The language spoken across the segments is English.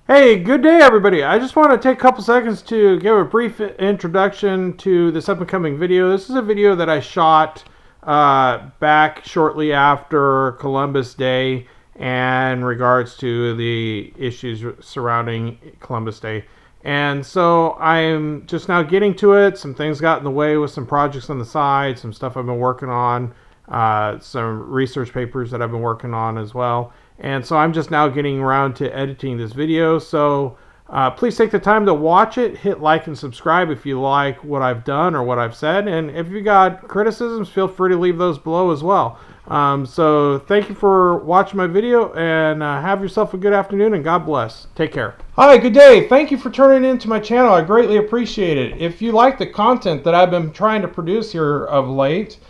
Hey, good day, everybody. I just want to take a couple seconds to give a brief introduction to this up and coming video. This is a video that I shot back shortly after Columbus Day and in regards to the issues surrounding Columbus Day. And so I'm just now getting to it. Some things got in the way with some projects on the side, some stuff I've been working on, some research papers that I've been working on as well. And so I'm just now getting around to editing this video. So please take the time to watch it. Hit like and subscribe if you like what I've done or what I've said. And if you got criticisms, feel free to leave those below as well. So thank you for watching my video, and have yourself a good afternoon, and God bless. Take care. Hi, good day. Thank you for turning into my channel. I greatly appreciate it. If you like the content that I've been trying to produce here of late,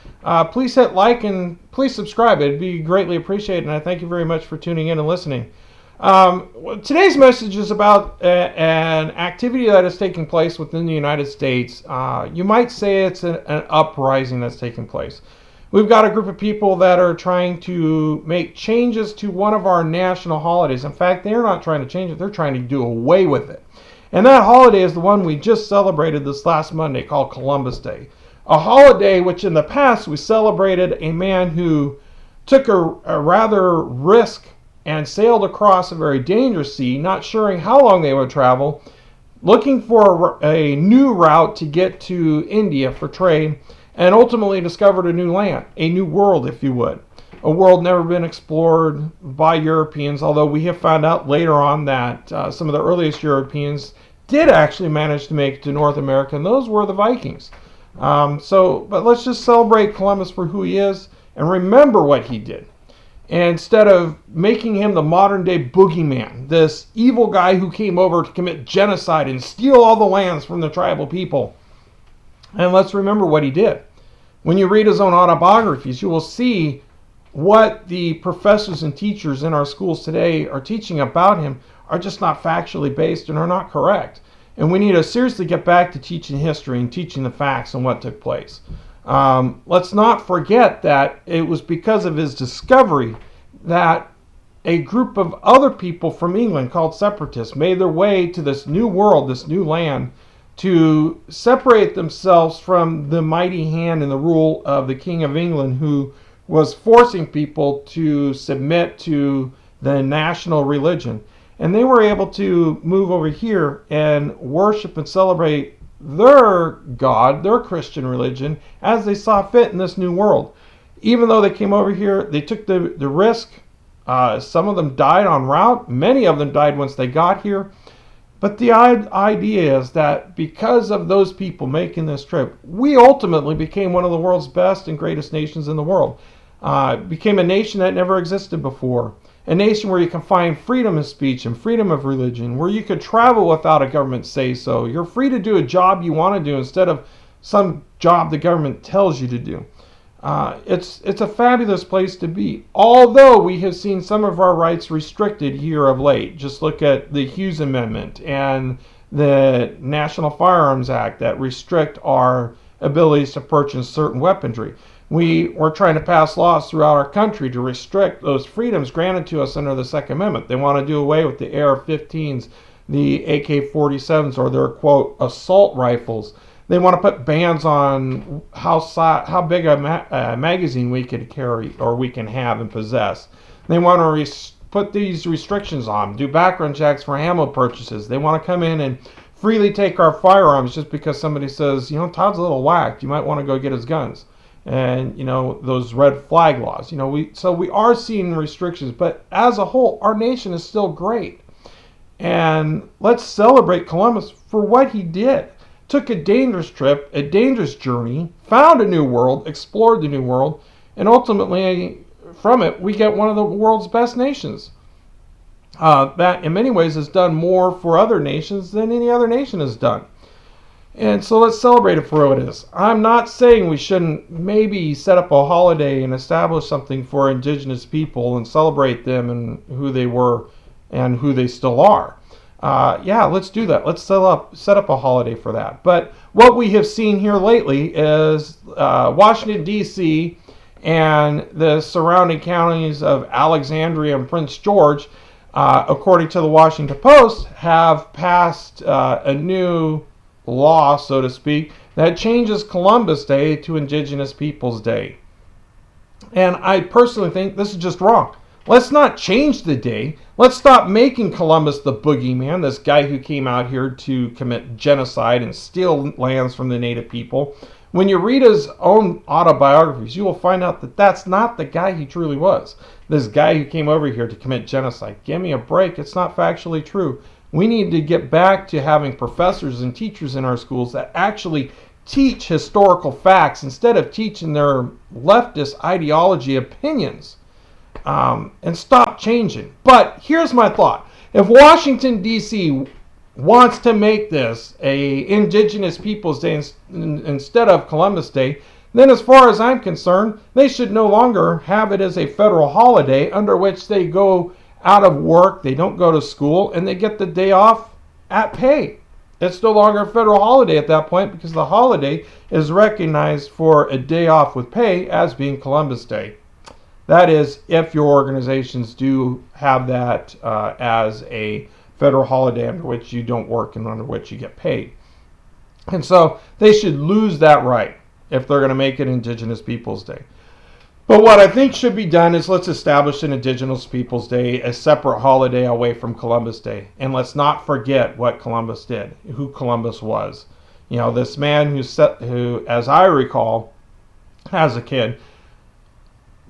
please hit like and please subscribe. It'd be greatly appreciated, and I thank you very much for tuning in and listening. Today's message is about an activity that is taking place within the United States. You might say it's an uprising that's taking place. We've got a group of people that are trying to make changes to one of our national holidays. In fact, they're not trying to change it, they're trying to do away with it. And that holiday is the one we just celebrated this last Monday, called Columbus Day. A holiday which in the past we celebrated a man who took a rather risk and sailed across a very dangerous sea, not sure how long they would travel, looking for a new route to get to India for trade, and ultimately discovered a new land, a new world, if you would. A world never been explored by Europeans, although we have found out later on that some of the earliest Europeans did actually manage to make it to North America, and those were the Vikings. But let's just celebrate Columbus for who he is and remember what he did. And instead of making him the modern day boogeyman, this evil guy who came over to commit genocide and steal all the lands from the tribal people, and let's remember what he did. When you read his own autobiographies, you will see what the professors and teachers in our schools today are teaching about him are just not factually based and are not correct. And we need to seriously get back to teaching history and teaching the facts and what took place. Let's not forget that it was because of his discovery that a group of other people from England called separatists made their way to this new world, this new land, to separate themselves from the mighty hand and the rule of the King of England, who was forcing people to submit to the national religion. And they were able to move over here and worship and celebrate their God, their Christian religion, as they saw fit in this new world. Even though they came over here, they took the risk. Some of them died en route. Many of them died once they got here. But the idea is that because of those people making this trip, we ultimately became one of the world's best and greatest nations in the world. Became a nation that never existed before. A nation where you can find freedom of speech and freedom of religion, where you could travel without a government say-so. You're free to do a job you want to do instead of some job the government tells you to do. It's a fabulous place to be, although we have seen some of our rights restricted here of late. Just look at the Hughes Amendment and the National Firearms Act that restrict our abilities to purchase certain weaponry. We're trying to pass laws throughout our country to restrict those freedoms granted to us under the Second Amendment. They want to do away with the AR-15s, the AK-47s, or their, quote, assault rifles. They want to put bans on how big a magazine we could carry or we can have and possess. They want to put these restrictions on, do background checks for ammo purchases. They want to come in and freely take our firearms just because somebody says, you know, Todd's a little whacked. You might want to go get his guns. And, you know, those red flag laws. You know, we are seeing restrictions, but as a whole, our nation is still great. And let's celebrate Columbus for what he did. Took a dangerous trip, a dangerous journey, found a new world, explored the new world, and ultimately from it we get one of the world's best nations. That in many ways has done more for other nations than any other nation has done. And so let's celebrate it for what it is. I'm not saying we shouldn't maybe set up a holiday and establish something for indigenous people and celebrate them and who they were and who they still are. Yeah, let's do that. Let's set up a holiday for that. But what we have seen here lately is Washington, D.C. and the surrounding counties of Alexandria and Prince George according to the Washington Post, have passed a new law, so to speak, that changes Columbus Day to Indigenous Peoples Day. And I personally think this is just wrong. Let's not change the day. Let's stop making Columbus the boogeyman, this guy who came out here to commit genocide and steal lands from the native people. When you read his own autobiographies, you will find out that that's not the guy he truly was. This guy who came over here to commit genocide. Give me a break. It's not factually true. We need to get back to having professors and teachers in our schools that actually teach historical facts instead of teaching their leftist ideology opinions, and stop changing. But here's my thought. If Washington, D.C. wants to make this a Indigenous Peoples Day instead of Columbus Day, then as far as I'm concerned, they should no longer have it as a federal holiday under which they go out of work, they don't go to school, and they get the day off at pay. It's no longer a federal holiday at that point because the holiday is recognized for a day off with pay as being Columbus Day. That is, if your organizations do have that as a federal holiday under which you don't work and under which you get paid. And so they should lose that right if they're going to make it Indigenous Peoples Day. But what I think should be done is let's establish an Indigenous Peoples Day, a separate holiday away from Columbus Day. And let's not forget what Columbus did, who Columbus was. You know, this man who, as I recall, as a kid,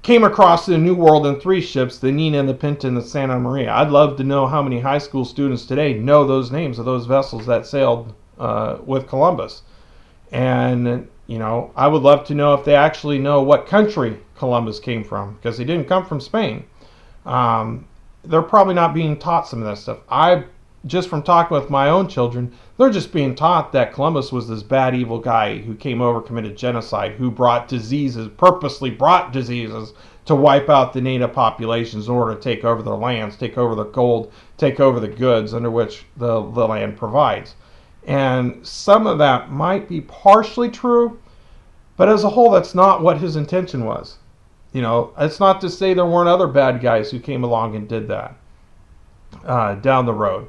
came across the New World in 3 ships, the Nina, the Pinta, and the Santa Maria. I'd love to know how many high school students today know those names of those vessels that sailed with Columbus. And, you know, I would love to know if they actually know what country Columbus came from, because he didn't come from Spain. They're probably not being taught some of that stuff. Just from talking with my own children, they're just being taught that Columbus was this bad, evil guy who came over, committed genocide, who brought diseases, purposely brought diseases to wipe out the native populations in order to take over their lands, take over their gold, take over the goods under which the land provides. And some of that might be partially true, but as a whole, that's not what his intention was. You know, it's not to say there weren't other bad guys who came along and did that down the road.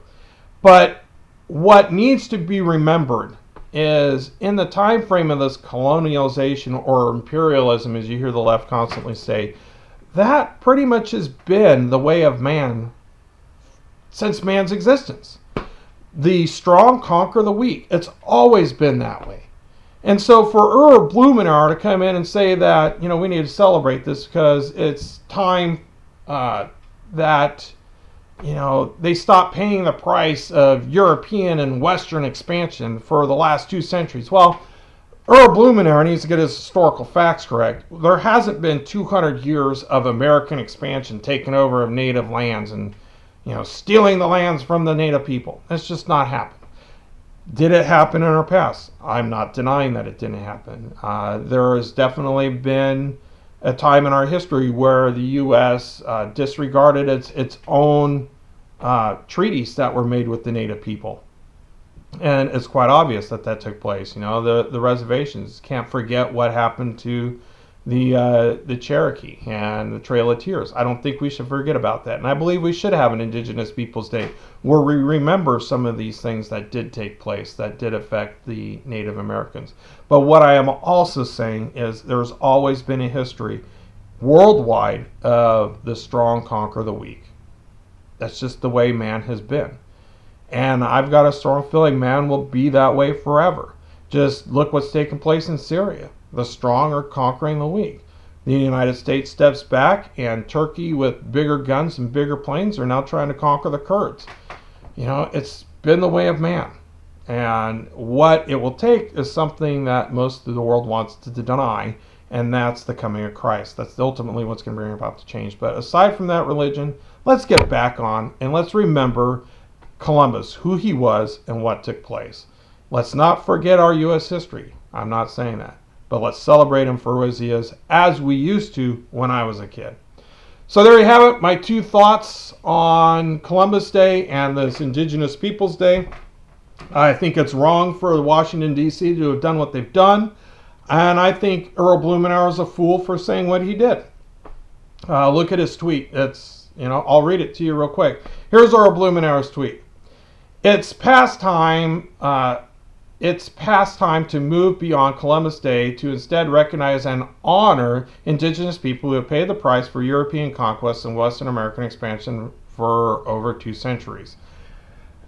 But what needs to be remembered is in the time frame of this colonialization or imperialism, as you hear the left constantly say, that pretty much has been the way of man since man's existence. The strong conquer the weak. It's always been that way. And so for Blumenauer to come in and say that, you know, we need to celebrate this because it's time that, you know, they stopped paying the price of European and Western expansion for the last 2 centuries. Well, Blumenauer needs to get his historical facts correct. There hasn't been 200 years of American expansion taking over of native lands and, you know, stealing the lands from the native people. That's just not happened. Did it happen in our past? I'm not denying that it didn't happen. There has definitely been a time in our history where the U.S. Disregarded its own treaties that were made with the native people. And it's quite obvious that took place. You know, the reservations. Can't forget what happened to the Cherokee and the Trail of Tears. I don't think we should forget about that. And I believe we should have an Indigenous Peoples Day where we remember some of these things that did take place, that did affect the Native Americans. But what I am also saying is there's always been a history worldwide of the strong conquer the weak. That's just the way man has been. And I've got a strong feeling man will be that way forever. Just look what's taken place in Syria. The strong are conquering the weak. The United States steps back, and Turkey, with bigger guns and bigger planes, are now trying to conquer the Kurds. You know, it's been the way of man. And what it will take is something that most of the world wants to deny, and that's the coming of Christ. That's ultimately what's going to bring about the change. But aside from that religion, let's get back on, and let's remember Columbus, who he was, and what took place. Let's not forget our U.S. history. I'm not saying that. But let's celebrate him for who he is, as we used to when I was a kid. So there you have it, my 2 thoughts on Columbus Day and this Indigenous Peoples Day. I think it's wrong for Washington, D.C. to have done what they've done. And I think Blumenauer is a fool for saying what he did. Look at his tweet. It's I'll read it to you real quick. Here's Earl Blumenauer's tweet. It's past time to move beyond Columbus Day to instead recognize and honor indigenous people who have paid the price for European conquest and Western American expansion for over 2 centuries.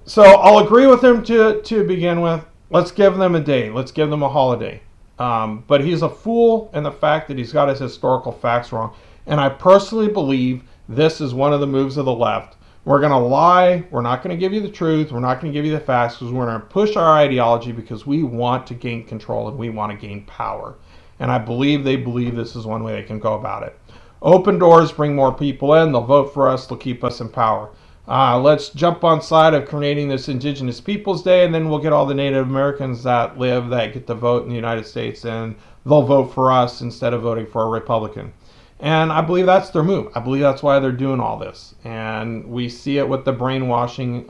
So I'll agree with him to begin with. Let's give them a day. Let's give them a holiday. But he's a fool in the fact that he's got his historical facts wrong. And I personally believe this is one of the moves of the left. We're going to lie. We're not going to give you the truth. We're not going to give you the facts because we're going to push our ideology because we want to gain control and we want to gain power. And I believe they believe this is one way they can go about it. Open doors, bring more people in. They'll vote for us. They'll keep us in power. Let's jump on side of creating this Indigenous Peoples Day, and then we'll get all the Native Americans that get to vote in the United States, and they'll vote for us instead of voting for a Republican. And I believe that's their move. I believe that's why they're doing all this. And we see it with the brainwashing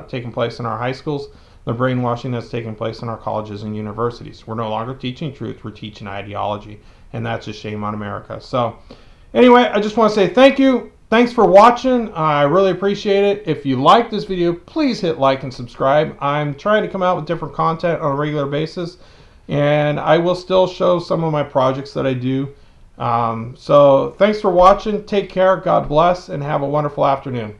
taking place in our high schools, the brainwashing that's taking place in our colleges and universities. We're no longer teaching truth, we're teaching ideology, and that's a shame on America. So anyway, I just want to say thank you. Thanks for watching. I really appreciate it. If you like this video, please hit like and subscribe. I'm trying to come out with different content on a regular basis, and I will still show some of my projects that I do. So thanks for watching. Take care. God bless, and have a wonderful afternoon.